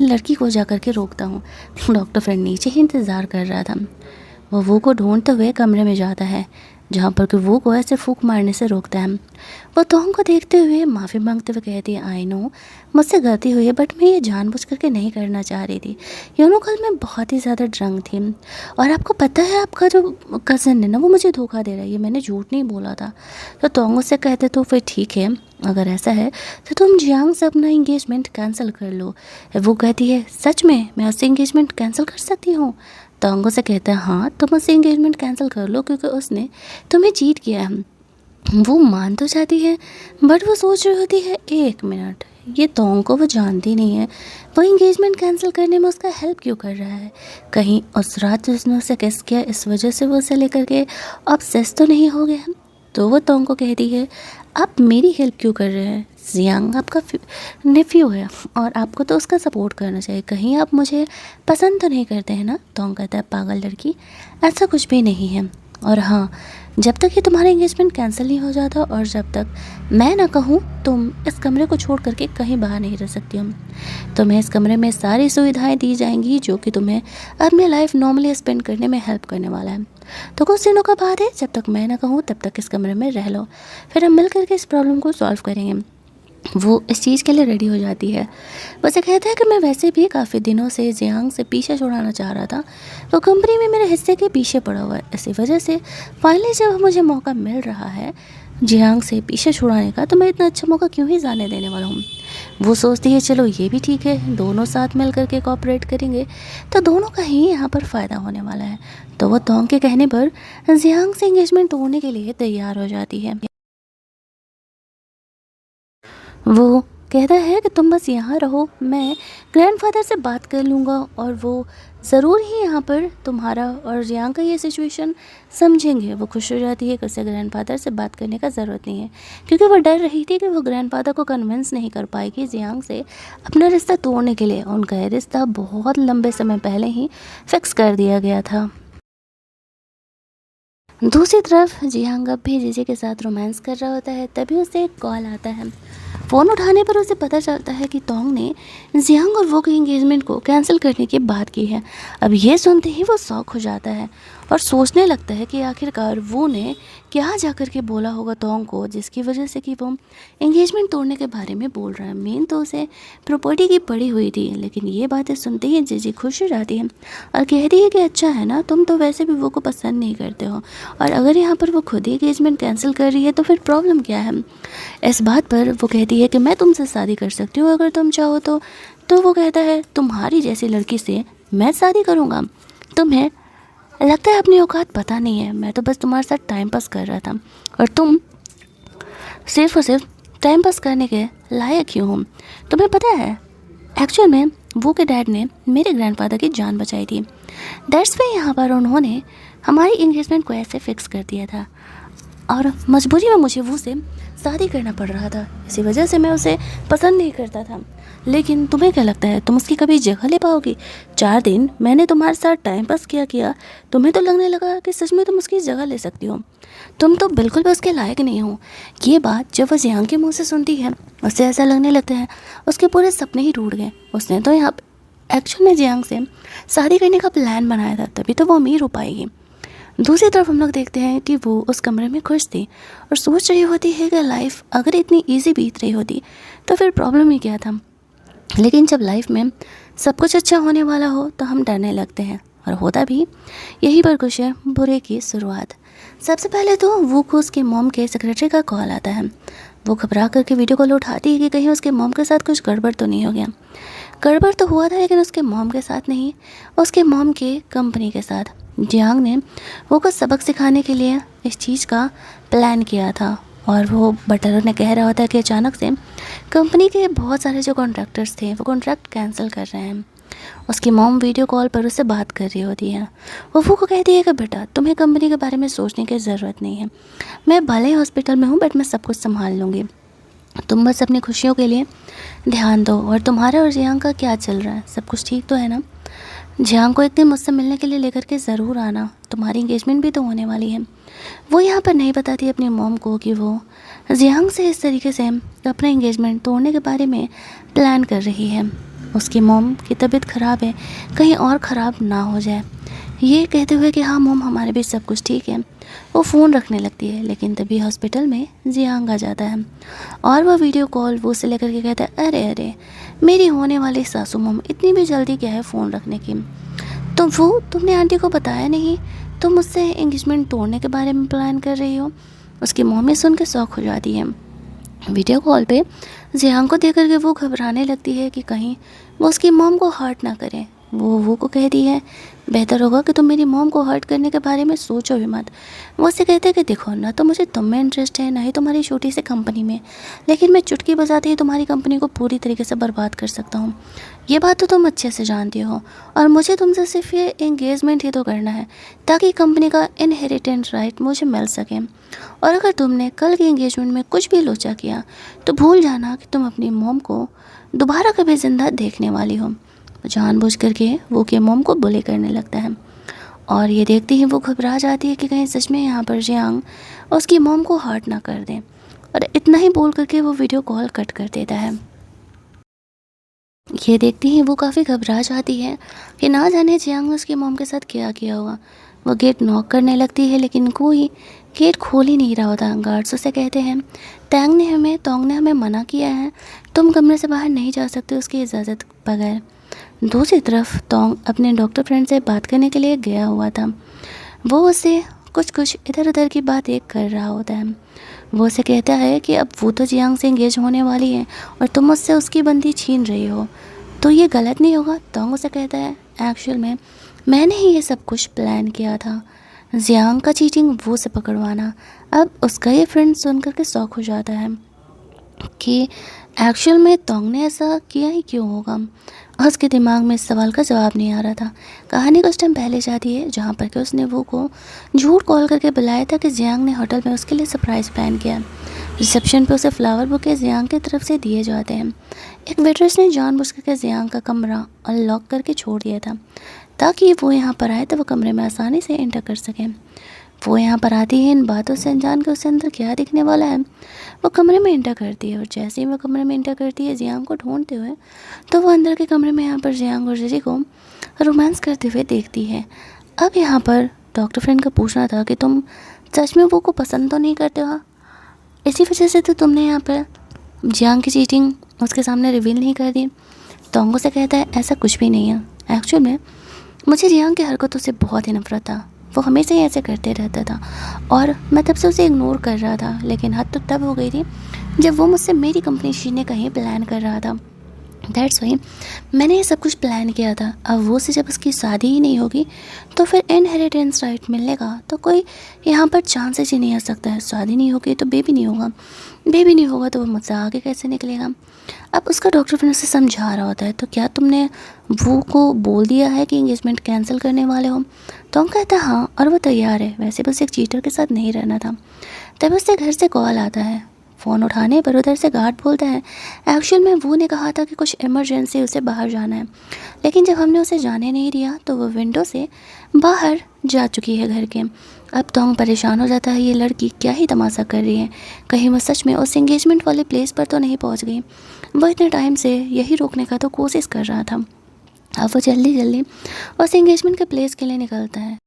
लड़की को जा कर के रोकता हूँ। डॉक्टर फिर नीचे ही इंतज़ार कर रहा था। वो को ढूंढते हुए कमरे में जाता है जहाँ पर कि वो को ऐसे फूंक मारने से रोकता है। वो तोंग को देखते हुए माफ़ी मांगते हुए कहती है, आई नो मुझसे गलती हुई है, बट मैं ये जानबूझ करके नहीं करना चाह रही थी। कल मैं बहुत ही ज़्यादा ड्रंक थी, और आपको पता है आपका जो कज़न है ना वो मुझे धोखा दे रहा है, ये मैंने झूठ नहीं बोला था। तो तोंग उससे कहते तो फिर ठीक है, अगर ऐसा है तो तुम जियांग से अपना इंगेजमेंट कैंसिल कर लो। वो कहती है, सच में मैं उससे इंगेजमेंट कैंसिल कर सकती हूँ? तोंगो से कहता है, हाँ तुम उससे इंगेजमेंट कैंसिल कर लो क्योंकि उसने तुम्हें चीट किया है। वो मान तो जाती है, बट वो सोच रही होती है, एक मिनट, ये तोंग को वो जानती नहीं है, वो इंगेजमेंट कैंसिल करने में उसका हेल्प क्यों कर रहा है? कहीं उस रात जो उसने उसे किस किया इस वजह से वो उसे लेकर के ऑब्सेस तो नहीं हो गया? तो वो तोंग को कहती है, आप मेरी हेल्प क्यों कर रहे हैं? जियांग आपका नेफ्यू है और आपको तो उसका सपोर्ट करना चाहिए, कहीं आप मुझे पसंद तो नहीं करते हैं ना? तोंग कहता है, पागल लड़की, ऐसा कुछ भी नहीं है। और हाँ, जब तक ये तुम्हारा एंगेजमेंट कैंसिल नहीं हो जाता और जब तक मैं ना कहूँ तुम इस कमरे को छोड़ करके कहीं बाहर नहीं रह सकती हो। तुम्हें इस कमरे में सारी सुविधाएं दी जाएंगी जो कि तुम्हें अपनी लाइफ नॉर्मली स्पेंड करने में हेल्प करने वाला है। तो कुछ दिनों का बाद है, जब तक मैं ना कहूँ तब तक इस कमरे में रह लो, फिर हम मिल करके इस प्रॉब्लम को सॉल्व करेंगे। वो इस चीज़ के लिए रेडी हो जाती है। वैसे कहता है कि मैं वैसे भी काफ़ी दिनों से जियांग से पीछे छुड़ाना चाह रहा था, वो कंपनी में मेरे हिस्से के पीछे पड़ा हुआ है, इसी वजह से फाइनली जब मुझे मौका मिल रहा है जियांग से पीछे छुड़ाने का, तो मैं इतना अच्छा मौका क्यों ही जाने देने वाला हूँ। वो सोचती है चलो ये भी ठीक है, दोनों साथ मिल करके कॉपरेट करेंगे तो दोनों का ही यहाँ पर फ़ायदा होने वाला है। तो वो तोंग के कहने पर जियांग से एंगेजमेंट तोड़ने के लिए तैयार हो जाती है। वो कहता है कि तुम बस यहाँ रहो, मैं ग्रैंडफादर से बात कर लूँगा और वो ज़रूर ही यहाँ पर तुम्हारा और जियांग का ये सिचुएशन समझेंगे। वो खुश हो जाती है कि उसे ग्रैंडफादर से बात करने का ज़रूरत नहीं है, क्योंकि वो डर रही थी कि वो ग्रैंडफादर को कन्विंस नहीं कर पाएगी जियांग से अपना रिश्ता तोड़ने के लिए। उनका ये रिश्ता बहुत लंबे समय पहले ही फिक्स कर दिया गया था। दूसरी तरफ जियांग अब भी जीजी के साथ रोमांस कर रहा होता है, तभी उसे एक कॉल आता है। फ़ोन उठाने पर उसे पता चलता है कि तोंग ने जियांग और वो की एंगेजमेंट को कैंसिल करने की बात की है। अब ये सुनते ही वो शॉक हो जाता है और सोचने लगता है कि आखिरकार वो ने क्या जाकर के बोला होगा तोंग को, जिसकी वजह से कि वो एंगेजमेंट तोड़ने के बारे में बोल रहा है। मेन तो उसे प्रॉपर्टी की पड़ी हुई थी, लेकिन ये बातें सुनते ही जीजी खुश हो जाती है और कहती है कि अच्छा है ना, तुम तो वैसे भी वो को पसंद नहीं करते हो, और अगर यहाँ पर वो खुद ही एंगेजमेंट कैंसिल कर रही है तो फिर प्रॉब्लम क्या है? इस बात पर वो कहती है कि मैं तुमसे शादी कर सकती हूँ अगर तुम चाहो तो वो कहता है, तुम्हारी जैसी लड़की से मैं शादी करूँगा? तुम्हें लगता है अपनी औकात पता नहीं है, मैं तो बस तुम्हारे साथ टाइम पास कर रहा था और तुम सिर्फ और सिर्फ टाइम पास करने के लायक ही हो। तुम्हें पता है एक्चुअल में वो के डैड ने मेरे ग्रैंडफादर की जान बचाई थी, दैट्स वे यहाँ पर उन्होंने हमारी इंगेजमेंट को ऐसे फिक्स कर दिया था और मजबूरी में मुझे वो से शादी करना पड़ रहा था, इसी वजह से मैं उसे पसंद नहीं करता था। लेकिन तुम्हें क्या लगता है तुम उसकी कभी जगह ले पाओगी? 4 दिन मैंने तुम्हारे साथ टाइम पास किया, तुम्हें तो लगने लगा कि सच में तुम उसकी जगह ले सकती हो। तुम तो बिल्कुल भी उसके लायक नहीं हो। ये बात जब वो जियांग के मुँह से सुनती है उससे ऐसा लगने लगता है उसके पूरे सपने ही टूट गए। उसने तो यहाँ एक्चुअल में जियांग से शादी करने का प्लान बनाया था, तभी तो वो अमीर हो पाएगी। दूसरी तरफ हम लोग देखते हैं कि वो उस कमरे में खुश थी और सोच रही होती है कि लाइफ अगर इतनी इजी बीत रही होती तो फिर प्रॉब्लम ही क्या था। लेकिन जब लाइफ में सब कुछ अच्छा होने वाला हो तो हम डरने लगते हैं, और होता भी यही पर कुछ है बुरे की शुरुआत। सबसे पहले तो वो को उसके मॉम के सेक्रेटरी का कॉल आता है। वो घबरा करके वीडियो कॉल उठाती है कि कहीं उसके मॉम के साथ कुछ गड़बड़ तो नहीं हो गया। गड़बड़ तो हुआ था, लेकिन उसके मॉम के साथ नहीं, उसके मॉम के कंपनी के साथ। जियांग ने वो को सबक सिखाने के लिए इस चीज़ का प्लान किया था, और वो बटलर ने कह रहा होता है कि अचानक से कंपनी के बहुत सारे जो कॉन्ट्रैक्टर्स थे वो कॉन्ट्रैक्ट कैंसिल कर रहे हैं। उसकी मॉम वीडियो कॉल पर उससे बात कर रही होती है। वो को कहती है कि बेटा तुम्हें कंपनी के बारे में सोचने की ज़रूरत नहीं है, मैं भले ही हॉस्पिटल में हूँ बट मैं सब कुछ संभाल लूँगी, तुम बस अपनी खुशियों के लिए ध्यान दो। और तुम्हारा और जियांग का क्या चल रहा है, सब कुछ ठीक तो है ना? जियांग को एक दिन मुझसे मिलने के लिए लेकर के ज़रूर आना, तुम्हारी इंगेजमेंट भी तो होने वाली है। वो यहाँ पर नहीं बताती अपनी मॉम को कि वो जियांग से इस तरीके से अपना इंगेजमेंट तोड़ने के बारे में प्लान कर रही है। उसकी मॉम की तबीयत ख़राब है, कहीं और ख़राब ना हो जाए। ये कहते हुए कि हाँ मॉम, हमारे बीच सब कुछ ठीक है, वो फ़ोन रखने लगती है। लेकिन तभी हॉस्पिटल में जियांग आ जाता है और वह वीडियो कॉल वो से लेकर के कहता है, अरे अरे मेरी होने वाली सासू मॉम, इतनी भी जल्दी क्या है फ़ोन रखने की? तो वो तुमने आंटी को बताया नहीं, तुम मुझसे एंगेजमेंट तोड़ने के बारे में प्लान कर रही हो। उसकी मम्मी सुन के शॉक हो जाती है। वीडियो कॉल पे जियांग को देख करके वो घबराने लगती है कि कहीं वो उसकी मॉम को हर्ट ना करे। वो को कहती है, बेहतर होगा कि तुम मेरी मॉम को हर्ट करने के बारे में सोचो भी मत। वो उससे कहते हैं कि देखो ना, तो मुझे तुम में इंटरेस्ट है, ना ही तुम्हारी छोटी सी कंपनी में, लेकिन मैं चुटकी बजाते ही तुम्हारी कंपनी को पूरी तरीके से बर्बाद कर सकता हूँ। ये बात तो तुम अच्छे से जानती हो, और मुझे तुमसे सिर्फ ये एंगेजमेंट ही तो करना है ताकि कंपनी का इनहेरिटेंस राइट मुझे मिल सके। और अगर तुमने कल की एंगेजमेंट में कुछ भी लोचा किया तो भूल जाना कि तुम अपनी मॉम को दोबारा कभी ज़िंदा देखने वाली हो। जानबूझ करके वो के मॉम को बुली करने लगता है, और ये देखते ही वो घबरा जाती है कि कहीं सच में यहाँ पर जियांग उसकी मॉम को हर्ट ना कर दे। और इतना ही बोल करके वो वीडियो कॉल कट कर देता है। ये देखती ही वो काफ़ी घबरा जाती है कि ना जाने जियांग ने उसकी मॉम के साथ क्या किया होगा। वो गेट नॉक करने लगती है, लेकिन कोई गेट खोल ही नहीं रहा होता। गार्ड्स उसे कहते हैं, तोंग ने हमें मना किया है, तुम कमरे से बाहर नहीं जा सकते उसकी इजाज़त बगैर। दूसरी तरफ तोंग अपने डॉक्टर फ्रेंड से बात करने के लिए गया हुआ था। वो उससे कुछ इधर उधर की बातें कर रहा होता है। वो उसे कहता है कि अब वो तो जियांग से एंगेज होने वाली है और तुम मुझसे उसकी बंदी छीन रही हो, तो ये गलत नहीं होगा। तोंग उसे कहता है, एक्चुअल में मैंने ही ये सब कुछ प्लान किया था, जियांग का चीटिंग वो से पकड़वाना। अब उसका ये फ्रेंड सुन करके शॉक हो जाता है कि एक्चुअल में तोंग ने ऐसा किया ही क्यों होगा। और उसके दिमाग में इस सवाल का जवाब नहीं आ रहा था। कहानी कुछ टाइम पहले जाती है जहाँ पर कि उसने वो को झूठ कॉल करके बुलाया था कि जियांग ने होटल में उसके लिए सरप्राइज़ प्लान किया। रिसेप्शन पे उसे फ्लावर बुके जियांग की तरफ से दिए जाते हैं। एक वेट्रेस ने जानबूझ करके जियांग का कमरा अनलॉक करके छोड़ दिया था ताकि वो यहाँ पर आए तो वो कमरे में आसानी से एंटर कर सकें। वो यहाँ पर आती है इन बातों से अनजान के उसके अंदर क्या दिखने वाला है। वो कमरे में एंटर करती है, और जैसे ही वो कमरे में एंटर करती है जियांग को ढूंढते हुए, तो वो अंदर के कमरे में यहाँ पर जियांग और जिजी को रोमांस करते हुए देखती है। अब यहाँ पर डॉक्टर फ्रेंड का पूछना था कि तुम सच में वो को पसंद तो नहीं करते हो, इसी वजह से तो तुमने यहाँ पर जियांग की चीटिंग उसके सामने रिवील नहीं कर दी। तोंगो से कहता है, ऐसा कुछ भी नहीं है, एक्चुअल में मुझे जियांग की हरकतों से बहुत ही नफरत था। वो हमेशा ही ऐसे करते रहता था और मैं तब से उसे इग्नोर कर रहा था, लेकिन हद तो तब हो गई थी जब वो मुझसे मेरी कंपनी छीनने का ही प्लान कर रहा था। दैट्स वाई मैंने ये सब कुछ प्लान किया था। अब वो से जब उसकी शादी ही नहीं होगी तो फिर इनहेरिटेंस राइट मिलने का तो कोई यहाँ पर चांसेस ही नहीं आ सकता है। शादी नहीं होगी तो बेबी नहीं होगा, बेबी नहीं होगा तो वो मुझसे आगे कैसे निकलेगा। अब उसका डॉक्टर फ्रेंड उसे समझा रहा होता है, तो क्या तुमने वो को बोल दिया है कि एंगेजमेंट कैंसिल करने वाले हो? तो हम कहता है हाँ, और वो तैयार है। वैसे बस एक चीटर के साथ नहीं रहना था। तब उससे घर से कॉल आता है। फ़ोन उठाने पर उधर से गार्ड बोलता है, एक्चुअल में वो ने कहा था कि कुछ इमरजेंसी उसे बाहर जाना है, लेकिन जब हमने उसे जाने नहीं दिया तो वो विंडो से बाहर जा चुकी है घर के। अब तोंग परेशान हो जाता है, ये लड़की क्या ही तमाशा कर रही है, कहीं वो सच में उस एंगेजमेंट वाले प्लेस पर तो नहीं पहुंच गई। वो इतने टाइम से यही रोकने का तो कोशिश कर रहा था। अब वो जल्दी जल्दी उस एंगेजमेंट के प्लेस के लिए निकलता है।